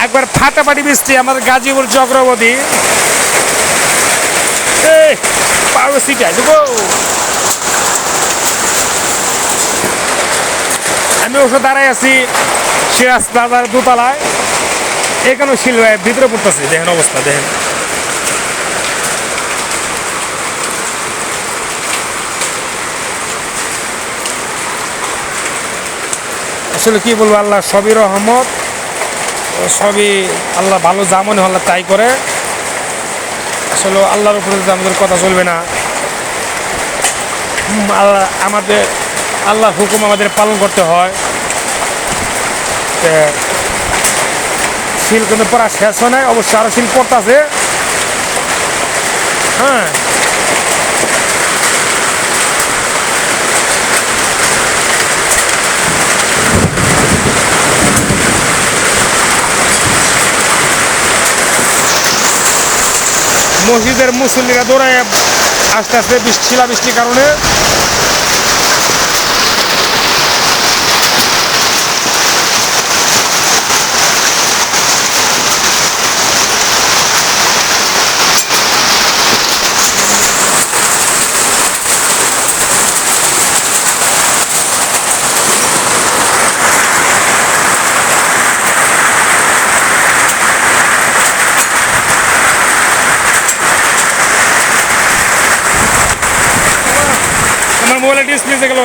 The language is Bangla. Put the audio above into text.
একবার ফাটাফাটি বৃষ্টি আমাদের গাজীপুর চক্রবর্তী পারো সিটাই দেবো। আমি ওষুধ দাঁড়াই আছি সিরাজ প্লাজার দোতলায়, এখানেও শিল ভিতরে পড়তেছে, দেখেন অবস্থা দেখেন। আসলে কি বলবো, আল্লাহ সবই রহমত, সবই আল্লাহ ভালো যা মনে আল্লাহ তাই করে। আসলে আল্লাহর উপরে আমাদের কথা চলবে না, আল্লাহ আমাদের আল্লাহর হুকুম আমাদের পালন করতে হয়। শিল কিন্তু পড়া শেষ হয় নাই, অবশ্যই আরো শিল পড়তেছে। হ্যাঁ, মসজিদের মুসল্লিরা দৌড়ায় আস্তে আস্তে শিলাবৃষ্টির কারণে। আমার মোবাইলের ডিসপ্লে গেল।